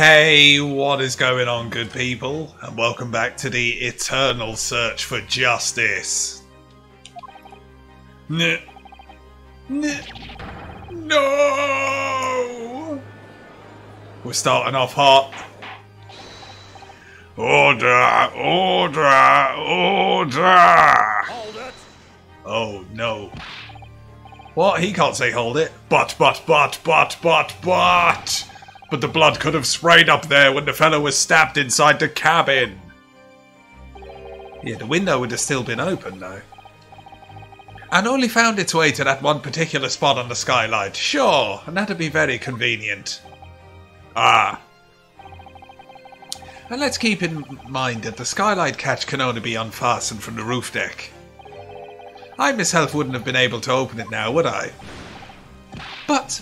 Hey, what is going on, good people? And welcome back to the eternal search for justice. No! We're starting off hot. Order! Order! Order! Hold it! Oh, no. What? He can't say hold it. But the blood could have sprayed up there when the fellow was stabbed inside the cabin. Yeah, the window would have still been open, though. And only found its way to that one particular spot on the skylight. Sure, and that'd be very convenient. Ah. And let's keep in mind that the skylight catch can only be unfastened from the roof deck. I myself wouldn't have been able to open it now, would I? But,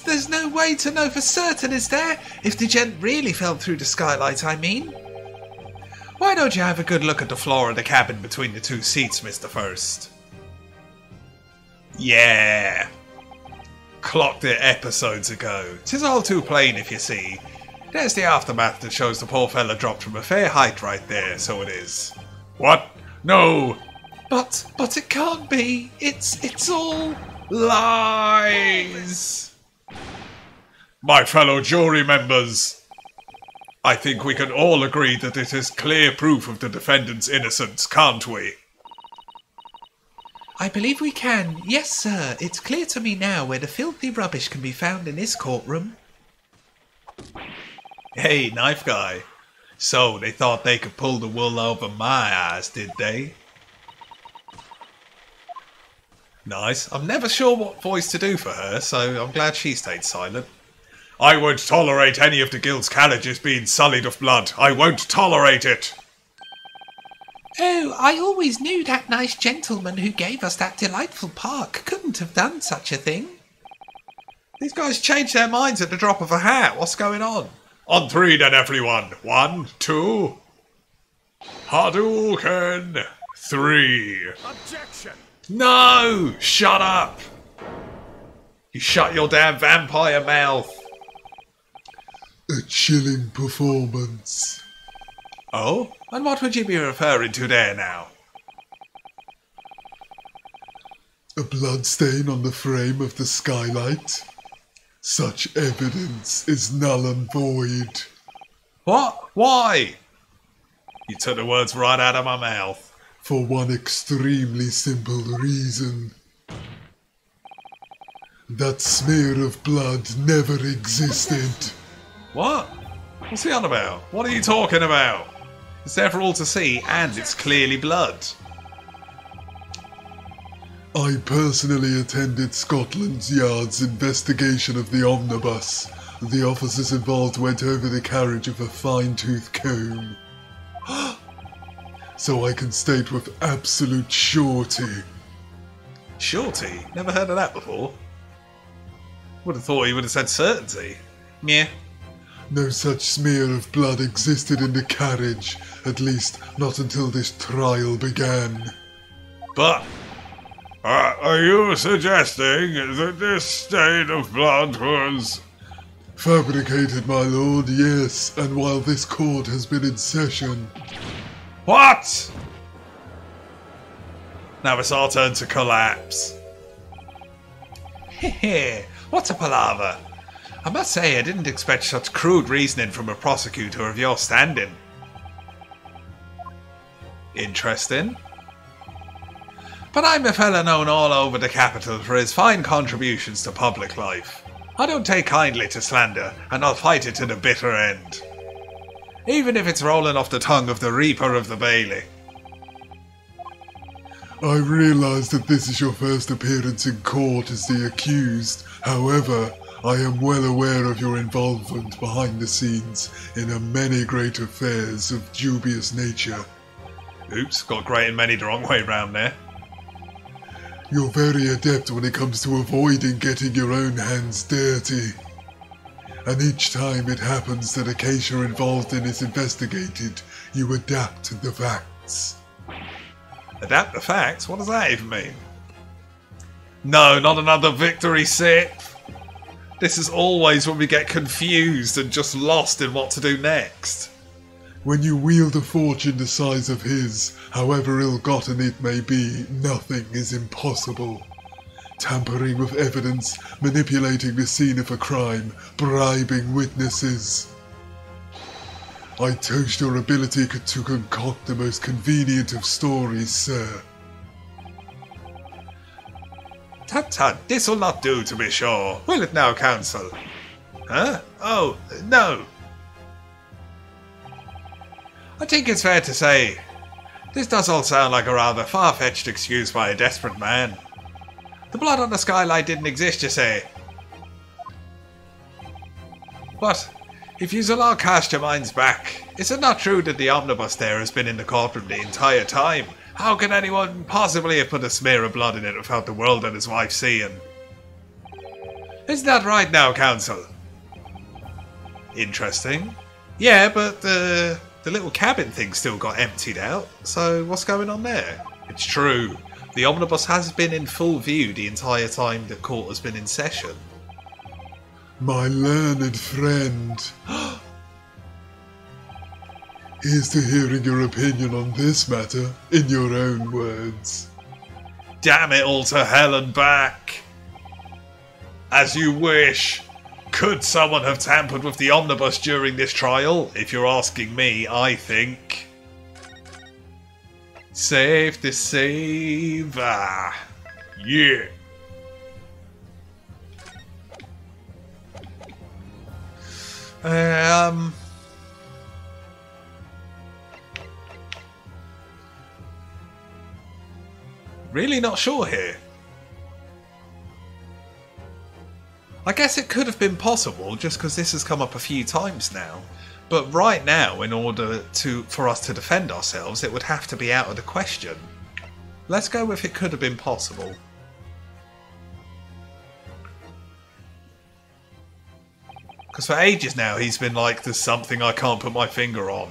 there's no way to know for certain, is there? If the gent really fell through the skylight, I mean. Why don't you have a good look at the floor of the cabin between the two seats, Mr. First? Yeah. Clocked it episodes ago. 'Tis all too plain, if you see. There's the aftermath that shows the poor fella dropped from a fair height right there, so it is. What? No! But it can't be. It's all lies! My fellow jury members, I think we can all agree that it is clear proof of the defendant's innocence, can't we? I believe we can. Yes, sir. It's clear to me now where the filthy rubbish can be found in this courtroom. Hey, knife guy. So, they thought they could pull the wool over my eyes, did they? Nice. I'm never sure what voice to do for her, so I'm glad she stayed silent. I won't tolerate any of the guild's carriages being sullied of blood. I won't tolerate it. Oh, I always knew that nice gentleman who gave us that delightful park couldn't have done such a thing. These guys change their minds at the drop of a hat. What's going on? On three then, everyone. 1, 2. Hadouken! 3. Objection! No! Shut up! You shut your damn vampire mouth. A chilling performance. Oh? And what would you be referring to there now? A bloodstain on the frame of the skylight. Such evidence is null and void. What? Why? You took the words right out of my mouth. For one extremely simple reason. That smear of blood never existed. What? What's he on about? What are you talking about? It's there for all to see, and it's clearly blood. I personally attended Scotland Yard's investigation of the omnibus. The officers involved went over the carriage of a fine-tooth comb. So I can state with absolute surety. Shorty? Never heard of that before. Would have thought he would have said certainty. Yeah. No such smear of blood existed in the carriage, at least not until this trial began. But... are you suggesting that this stain of blood was... Fabricated, my lord, yes, and while this court has been in session... What? Now it's our turn to collapse. Heh, what's a palaver? I must say I didn't expect such crude reasoning from a prosecutor of your standing. Interesting. But I'm a fella known all over the capital for his fine contributions to public life. I don't take kindly to slander, and I'll fight it to the bitter end. Even if it's rolling off the tongue of the Reaper of the Bailey. I realise that this is your first appearance in court as the accused. However, I am well aware of your involvement behind the scenes in a many great affairs of dubious nature. Oops, got great and many the wrong way round there. You're very adept when it comes to avoiding getting your own hands dirty. And each time it happens that a case you're involved in is investigated, you adapt the facts. Adapt the facts? What does that even mean? No, not another victory sip. This is always when we get confused and just lost in what to do next. When you wield a fortune the size of his, however ill-gotten it may be, nothing is impossible. Tampering with evidence, manipulating the scene of a crime, bribing witnesses. I toast your ability to concoct the most convenient of stories, sir. Tut tut, this'll not do to be sure. Will it now, Counsel? Huh? Oh, no. I think it's fair to say, this does all sound like a rather far-fetched excuse by a desperate man. The blood on the skylight didn't exist, you say? But, if you'll all cast your minds back, is it not true that the omnibus there has been in the courtroom the entire time? How can anyone possibly have put a smear of blood in it without the world and his wife seeing? Isn't that right now, Counsel? Interesting. Yeah, but the little cabin thing still got emptied out, so what's going on there? It's true. The omnibus has been in full view the entire time that court has been in session. My learned friend. Here's to hearing your opinion on this matter, in your own words. Damn it all to hell and back. As you wish. Could someone have tampered with the omnibus during this trial? If you're asking me, I think. Safe to save. Ah, yeah. Really not sure here. I guess it could have been possible just because this has come up a few times now. But right now, in order for us to defend ourselves, it would have to be out of the question. Let's go with it could have been possible. Because for ages now, he's been like, there's something I can't put my finger on.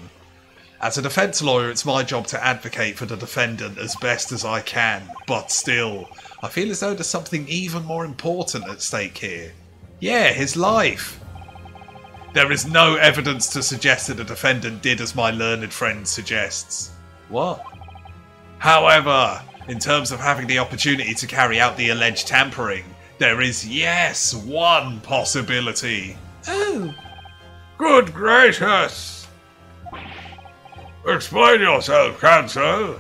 As a defence lawyer, it's my job to advocate for the defendant as best as I can. But still, I feel as though there's something even more important at stake here. Yeah, his life. There is no evidence to suggest that the defendant did as my learned friend suggests. What? However, in terms of having the opportunity to carry out the alleged tampering, there is, yes, one possibility. Oh. Good gracious! Explain yourself, Counsel.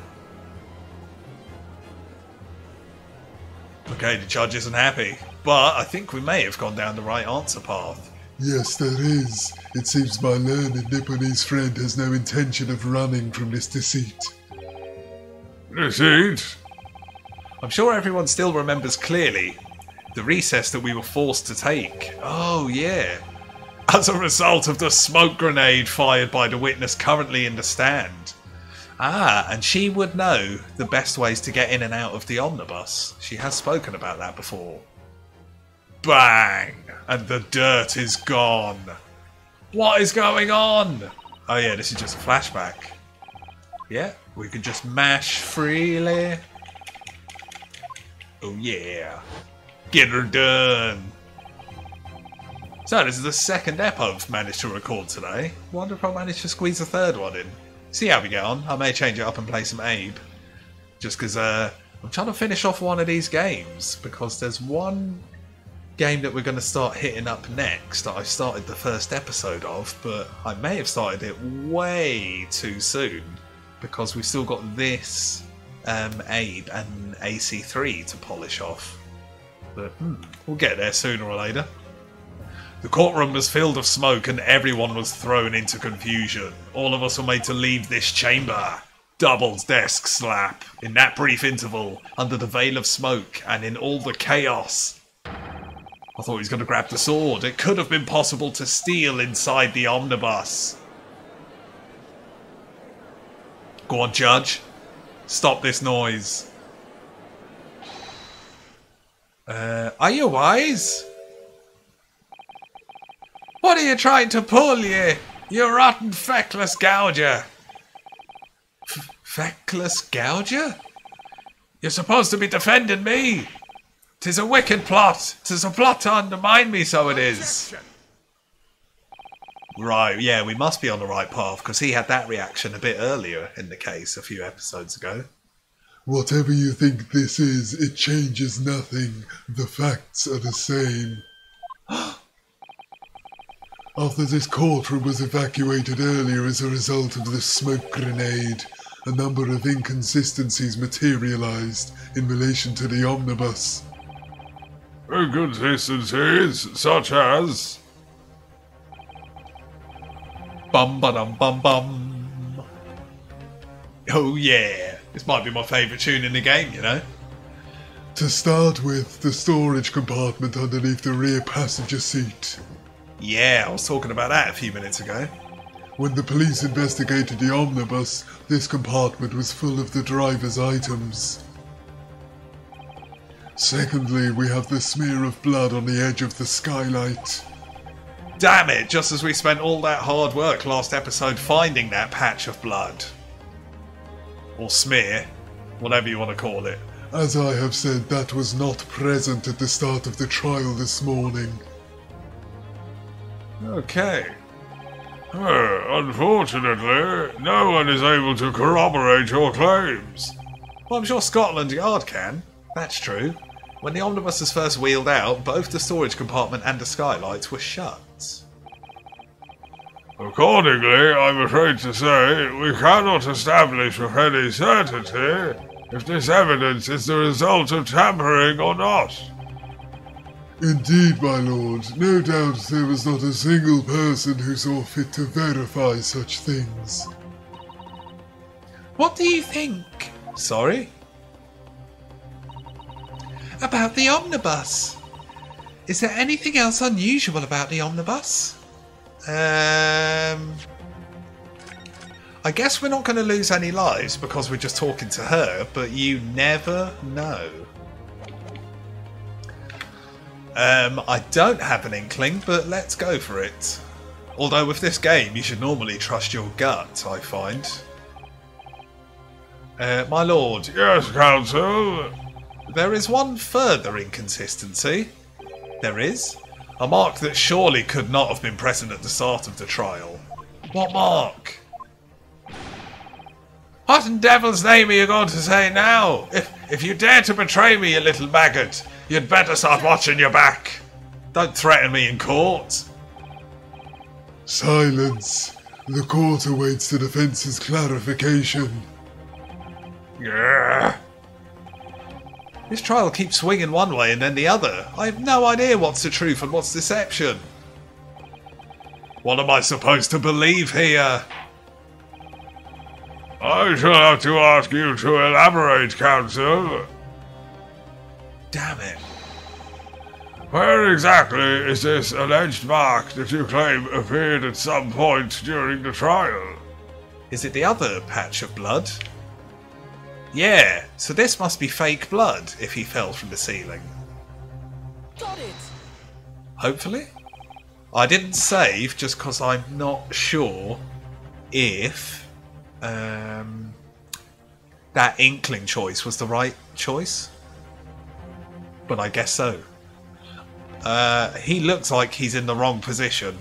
Okay, the judge isn't happy, but I think we may have gone down the right answer path. Yes, there is. It seems my learned Nipponese friend has no intention of running from this deceit. Deceit? I'm sure everyone still remembers clearly the recess that we were forced to take. Oh, yeah. As a result of the smoke grenade fired by the witness currently in the stand. Ah, and she would know the best ways to get in and out of the omnibus. She has spoken about that before. Bang! And the dirt is gone. What is going on? Oh yeah, this is just a flashback. Yeah, we can just mash freely. Oh yeah. Get her done. So this is the second ep I've managed to record today. Wonder if I managed to squeeze a third one in. See how we get on. I may change it up and play some Abe. Just because I'm trying to finish off one of these games. Because there's one game that we're going to start hitting up next that I started the first episode of. But I may have started it way too soon. Because we've still got this Abe and AC3 to polish off. But we'll get there sooner or later. The courtroom was filled with smoke and everyone was thrown into confusion. All of us were made to leave this chamber. Double's desk slap. In that brief interval, under the veil of smoke and in all the chaos. I thought he was going to grab the sword. It could have been possible to steal inside the omnibus. Go on, Judge. Stop this noise. Are you wise? What are you trying to pull, you rotten feckless gouger? Feckless gouger? You're supposed to be defending me. 'Tis a wicked plot. 'Tis a plot to undermine me, so it is. Right, yeah, we must be on the right path, because he had that reaction a bit earlier in the case, a few episodes ago. Whatever you think this is, it changes nothing. The facts are the same. After this courtroom was evacuated earlier as a result of the smoke grenade, a number of inconsistencies materialized in relation to the omnibus. Inconsistencies such as... Bum ba dum bum bum. Oh yeah, this might be my favourite tune in the game, you know. To start with, the storage compartment underneath the rear passenger seat. Yeah, I was talking about that a few minutes ago. When the police investigated the omnibus, this compartment was full of the driver's items. Secondly, we have the smear of blood on the edge of the skylight. Damn it, just as we spent all that hard work last episode finding that patch of blood. Or smear, whatever you want to call it. As I have said, that was not present at the start of the trial this morning. Okay. Unfortunately, no one is able to corroborate your claims. Well, I'm sure Scotland Yard can. That's true. When the omnibus was first wheeled out, both the storage compartment and the skylights were shut. Accordingly, I'm afraid to say, we cannot establish with any certainty if this evidence is the result of tampering or not. Indeed, my lord, no doubt there was not a single person who saw fit to verify such things. What do you think? Sorry? About the omnibus. Is there anything else unusual about the omnibus? I guess we're not going to lose any lives because we're just talking to her, but you never know. I don't have an inkling, but let's go for it. Although with this game, you should normally trust your gut, I find. My lord. Yes, counsel. There is one further inconsistency. There is. A mark that surely could not have been present at the start of the trial. What mark? What in devil's name are you going to say now? If you dare to betray me, you little maggot, you'd better start watching your back. Don't threaten me in court. Silence. The court awaits the defense's clarification. Yeah. This trial keeps swinging one way and then the other. I have no idea what's the truth and what's deception. What am I supposed to believe here? I shall have to ask you to elaborate, counsel. Damn it. Where exactly is this alleged mark that you claim appeared at some point during the trial? Is it the other patch of blood? Yeah, so this must be fake blood if he fell from the ceiling. Got it. Hopefully. I didn't save just because I'm not sure if that inkling choice was the right choice. But I guess so. He looks like he's in the wrong position.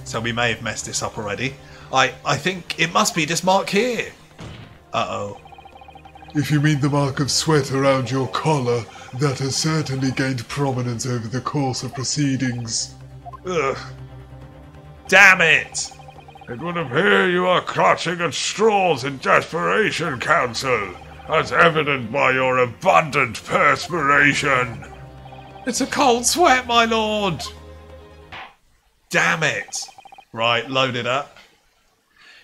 So we may have messed this up already. I think it must be this mark here. Uh-oh. If you mean the mark of sweat around your collar, that has certainly gained prominence over the course of proceedings. Ugh. Damn it! It would appear you are clutching at straws in desperation, counsel, as evident by your abundant perspiration. It's a cold sweat, my lord! Damn it! Right, load it up.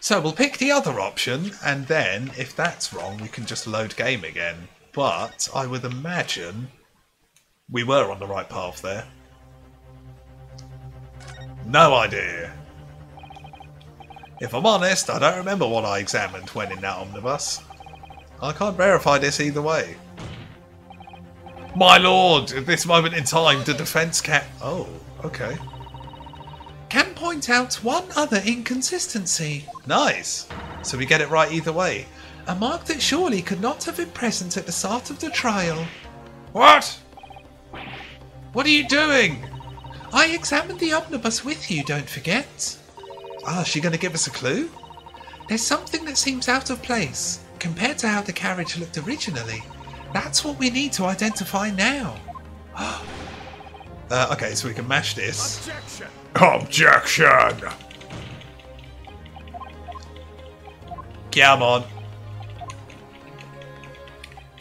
So we'll pick the other option, and then, if that's wrong, we can just load game again. But I would imagine we were on the right path there. No idea. If I'm honest, I don't remember what I examined when in that omnibus. I can't verify this either way. My lord, at this moment in time, the defence can... Oh, okay. Can point out one other inconsistency. Nice. So we get it right either way. A mark that surely could not have been present at the start of the trial. What? What are you doing? I examined the omnibus with you, don't forget. Ah, is she going to give us a clue? There's something that seems out of place compared to how the carriage looked originally. That's what we need to identify now. Okay, so we can mash this. Objection! Come on.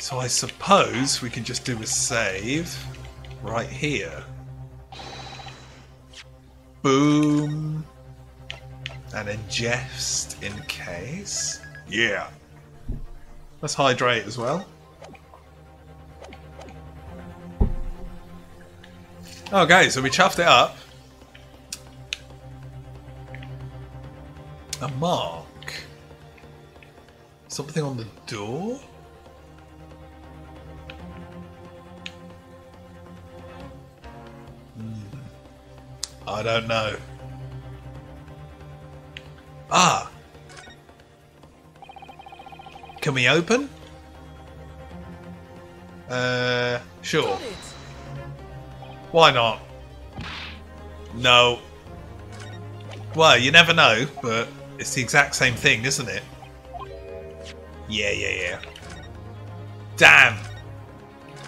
So I suppose we can just do a save right here. Boom. And ingest in case. Yeah. Let's hydrate as well. Okay, so we chuffed it up. A mark. Something on the door? I don't know. Ah! Can we open? Sure. Got it. Why not? No. Well, you never know, but it's the exact same thing, isn't it? Yeah. Damn.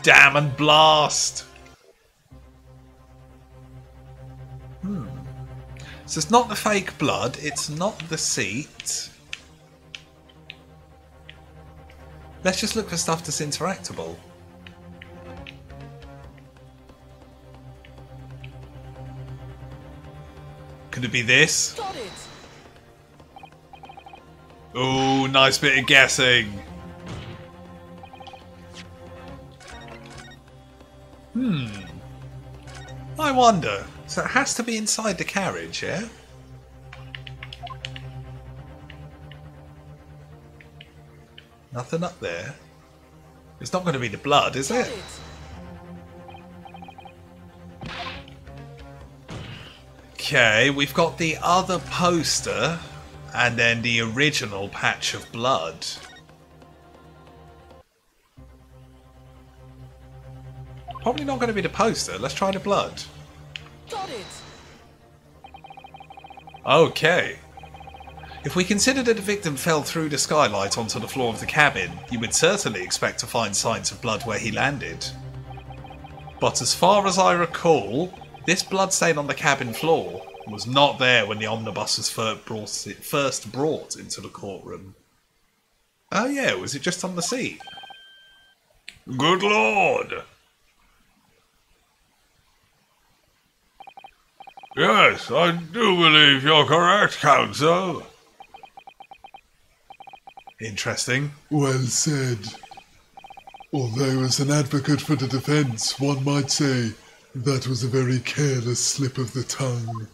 Damn and blast. So it's not the fake blood, it's not the seat. Let's just look for stuff that's interactable. Could it be this? Got it. Ooh, nice bit of guessing. I wonder. So it has to be inside the carriage, yeah? Nothing up there. It's not going to be the blood, is Got it? it. Okay, we've got the other poster and then the original patch of blood. Probably not going to be the poster. Let's try the blood. Got it. Okay. If we consider that the victim fell through the skylight onto the floor of the cabin, you would certainly expect to find signs of blood where he landed. But as far as I recall, this bloodstain on the cabin floor was not there when the omnibus was first brought into the courtroom. Oh yeah, was it just on the seat? Good lord! Yes, I do believe you're correct, counsel. Interesting. Well said. Although, as an advocate for the defense, one might say that was a very careless slip of the tongue.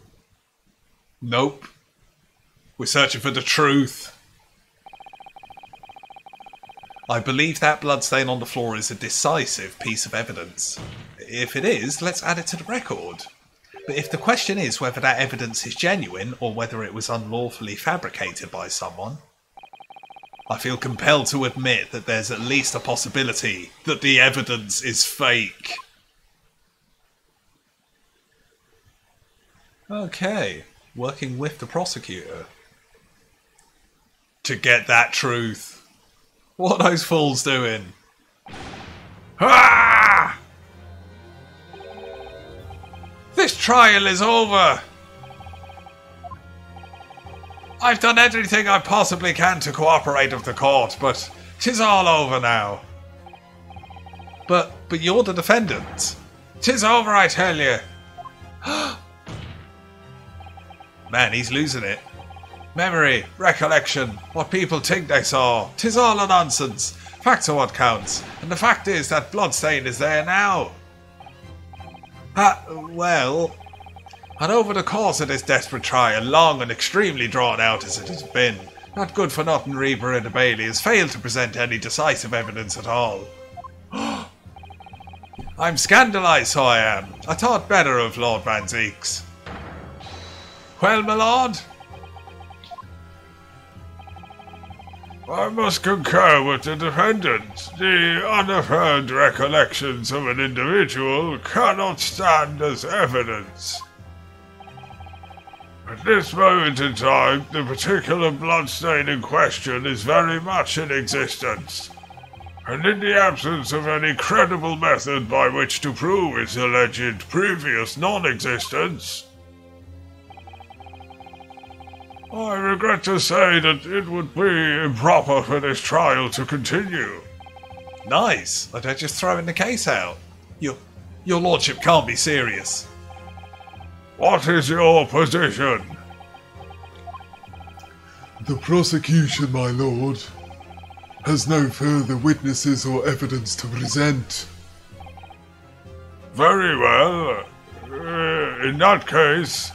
Nope. We're searching for the truth. I believe that bloodstain on the floor is a decisive piece of evidence. If it is, let's add it to the record. But if the question is whether that evidence is genuine or whether it was unlawfully fabricated by someone, I feel compelled to admit that there's at least a possibility that the evidence is fake. Okay, working with the prosecutor to get that truth. What are those fools doing? Ah! This trial is over. I've done everything I possibly can to cooperate with the court, but 'tis all over now. But you're the defendant. 'Tis over, I tell you. Man, he's losing it. Memory, recollection, what people think they saw. 'Tis all a nonsense. Facts are what counts, and the fact is that bloodstain is there now. Well, and over the course of this desperate trial, long and extremely drawn out as it has been, that good-for-nothing Reaper in the Bailey has failed to present any decisive evidence at all. I'm scandalised, so I am. I thought better of Lord Van Zeeks. Well, my lord? I must concur with the defendant. The unaffirmed recollections of an individual cannot stand as evidence. At this moment in time, the particular bloodstain in question is very much in existence, and in the absence of any credible method by which to prove its alleged previous non-existence, I regret to say that it would be improper for this trial to continue. Nice. I'd just throwing the case out. Your lordship can't be serious. What is your position? The prosecution, my lord, has no further witnesses or evidence to present. Very well. In that case,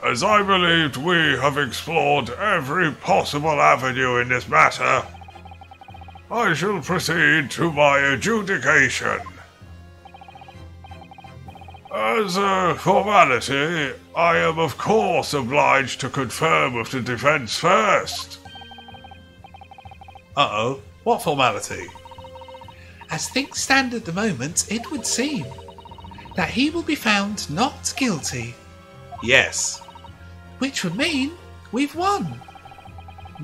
as I believed we have explored every possible avenue in this matter, I shall proceed to my adjudication. As a formality, I am of course obliged to confirm with the defense first. Uh-oh. What formality? As things stand at the moment, it would seem that he will be found not guilty, Yes. which would mean we've won.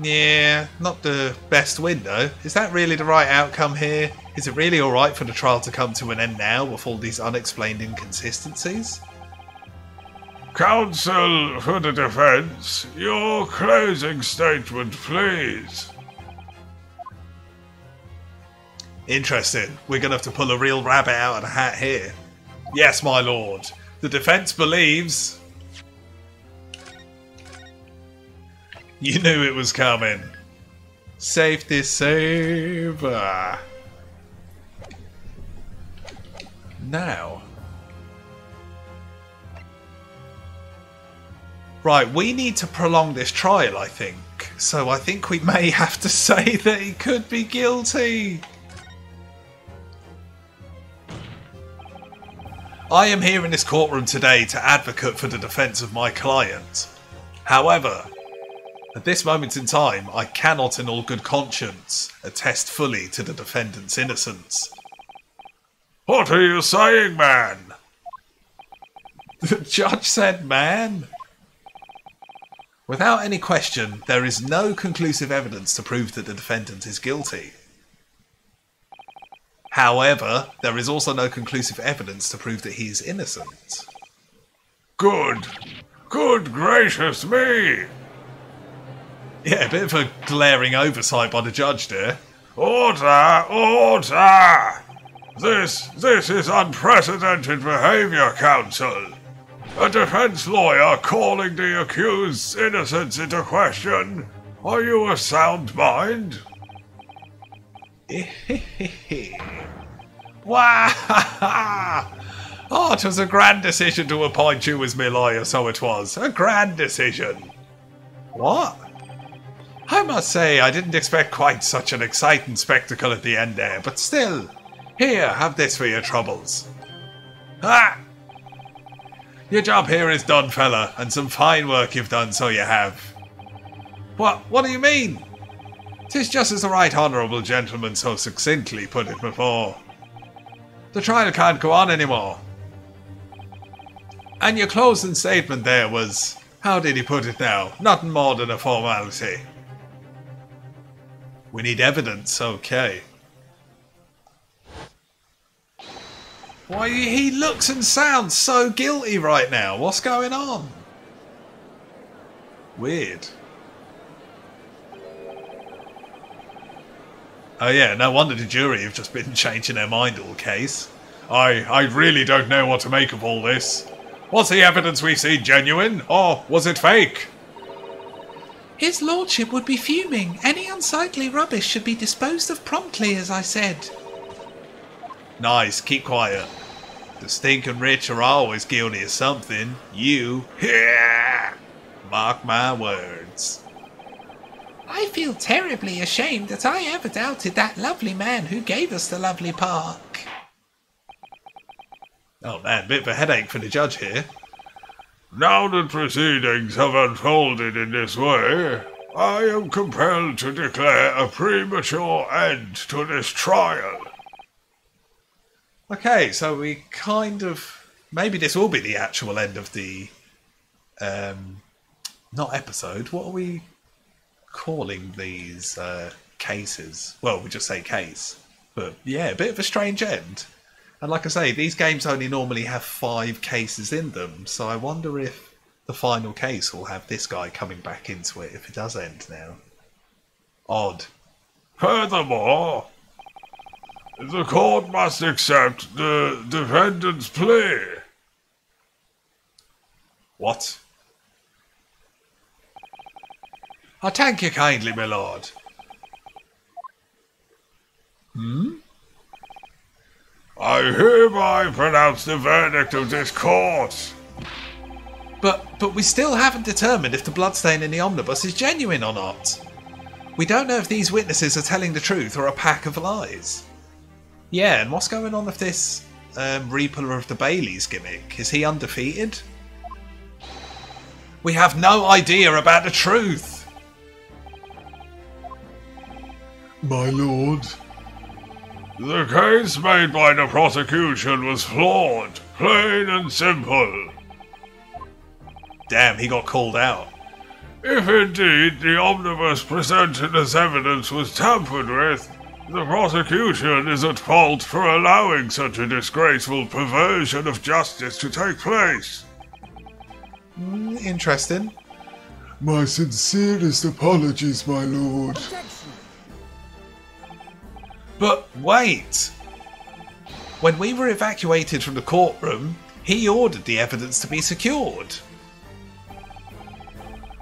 Yeah, not the best window. Is that really the right outcome here? Is it really alright for the trial to come to an end now with all these unexplained inconsistencies? Counsel for the defense, your closing statement, please. Interesting. We're going to have to pull a real rabbit out of the hat here. Yes, my lord. The defense believes... You knew it was coming. Safety saver. Now. Right, we need to prolong this trial, I think. So I think we may have to say that he could be guilty. I am here in this courtroom today to advocate for the defence of my client. However, at this moment in time, I cannot in all good conscience attest fully to the defendant's innocence. What are you saying, man? The judge said, man. Without any question, there is no conclusive evidence to prove that the defendant is guilty. However, there is also no conclusive evidence to prove that he is innocent. Good. Good gracious me! Yeah, a bit of a glaring oversight by the judge there. Order! Order! This is unprecedented behavior, counsel. A defense lawyer calling the accused's innocence into question. Are you a sound mind? Wow! Oh, it was a grand decision to appoint you as my lawyer, so it was. A grand decision. What? I must say, I didn't expect quite such an exciting spectacle at the end there, but still. Here, have this for your troubles. Ah! Your job here is done, fella, and some fine work you've done, so you have. What do you mean? 'Tis just as the right honourable gentleman so succinctly put it before. The trial can't go on anymore. And your closing statement there was, how did he put it now? Nothing more than a formality. We need evidence, okay. Why, he looks and sounds so guilty right now. What's going on? Weird. Oh yeah, no wonder the jury have just been changing their mind all case. I really don't know what to make of all this. Was the evidence we see genuine, or was it fake? His lordship would be fuming. Any unsightly rubbish should be disposed of promptly, as I said. Nice, keep quiet. The stinking rich are always guilty of something. You, mark my words. I feel terribly ashamed that I ever doubted that lovely man who gave us the lovely park. Oh man, bit of a headache for the judge here. Now that proceedings have unfolded in this way, I am compelled to declare a premature end to this trial. Okay, so we kind of... Maybe this will be the actual end of the... not episode. What are we calling these cases? Well, we just say case. But yeah, a bit of a strange end. And like I say, these games only normally have 5 cases in them. So I wonder if the final case will have this guy coming back into it if it does end now. Odd. Furthermore, the court must accept the defendant's plea. What? I thank you kindly, my lord. I hereby pronounce the verdict of this court. But we still haven't determined if the bloodstain in the omnibus is genuine or not. We don't know if these witnesses are telling the truth or a pack of lies. Yeah, and what's going on with this Reaper of the Baileys gimmick? Is he undefeated? We have no idea about the truth. My lord, The case made by the prosecution was flawed, plain and simple. Damn, he got called out. If indeed the omnibus presented as evidence was tampered with, the prosecution is at fault for allowing such a disgraceful perversion of justice to take place. Interesting. my sincerest apologies, my lord. Objection. But wait! When we were evacuated from the courtroom, he ordered the evidence to be secured.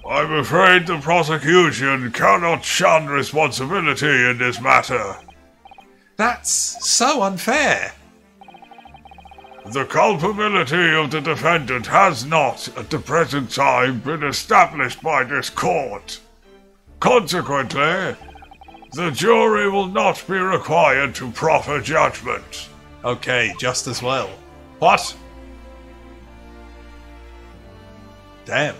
I'm afraid the prosecution cannot shun responsibility in this matter. That's so unfair. The culpability of the defendant has not, at the present time, been established by this court. Consequently, the jury will not be required to proffer judgment. Okay, just as well. What? Damn.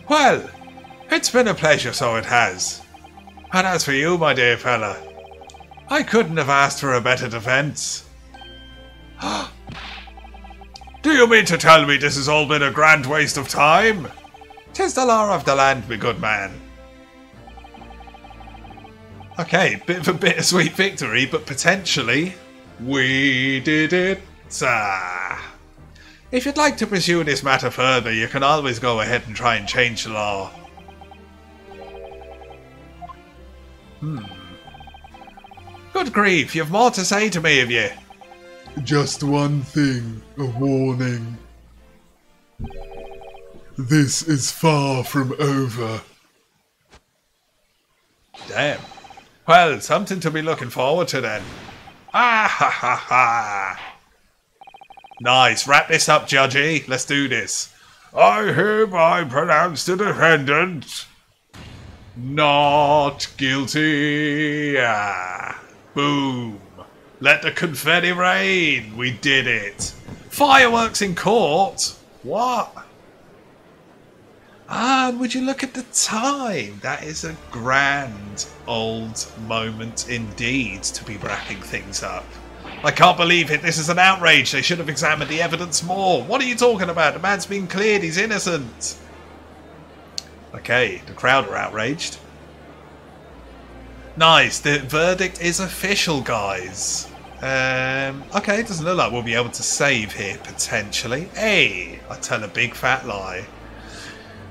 Well, it's been a pleasure, so it has. And as for you, my dear fella, I couldn't have asked for a better defence. Do you mean to tell me this has all been a grand waste of time? 'Tis the law of the land, me good man. Okay, bit of a bittersweet victory, but potentially we did it. If you'd like to pursue this matter further, you can always go ahead and try and change the law. Good grief, you've more to say to me, have you? Just one thing, a warning. This is far from over. Damn. Well, something to be looking forward to then. Ah ha ha ha. Nice, wrap this up, Judgy. Let's do this. I hereby pronounce the defendant Not guilty. Ah. Boom. Let the confetti rain. We did it. Fireworks in court. What? Ah, and would you look at the time? That is a grand old moment indeed to be wrapping things up. I can't believe it. This is an outrage. They should have examined the evidence more. What are you talking about? The man's been cleared. He's innocent. Okay, the crowd are outraged. Nice. The verdict is official, guys. Okay, it doesn't look like we'll be able to save here, potentially. Hey, I tell a big fat lie.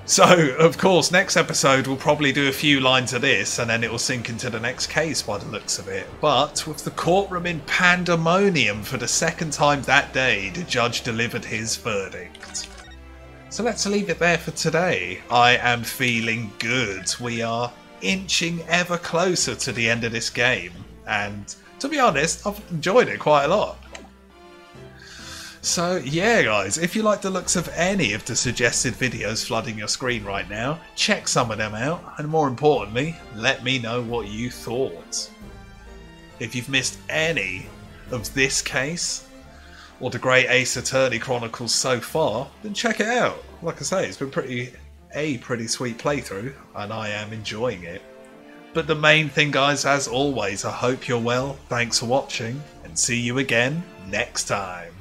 So, of course, next episode we'll probably do a few lines of this and then it will sink into the next case by the looks of it. But with the courtroom in pandemonium for the second time that day, the judge delivered his verdict. So let's leave it there for today. I am feeling good. We are inching ever closer to the end of this game. And to be honest, I've enjoyed it quite a lot. So yeah guys, if you like the looks of any of the suggested videos flooding your screen right now, check some of them out, and more importantly, let me know what you thought. If you've missed any of this case, or the Great Ace Attorney Chronicles so far, then check it out. Like I say, it's been pretty a pretty sweet playthrough, and I am enjoying it. But the main thing, guys, as always, I hope you're well, thanks for watching, and see you again next time.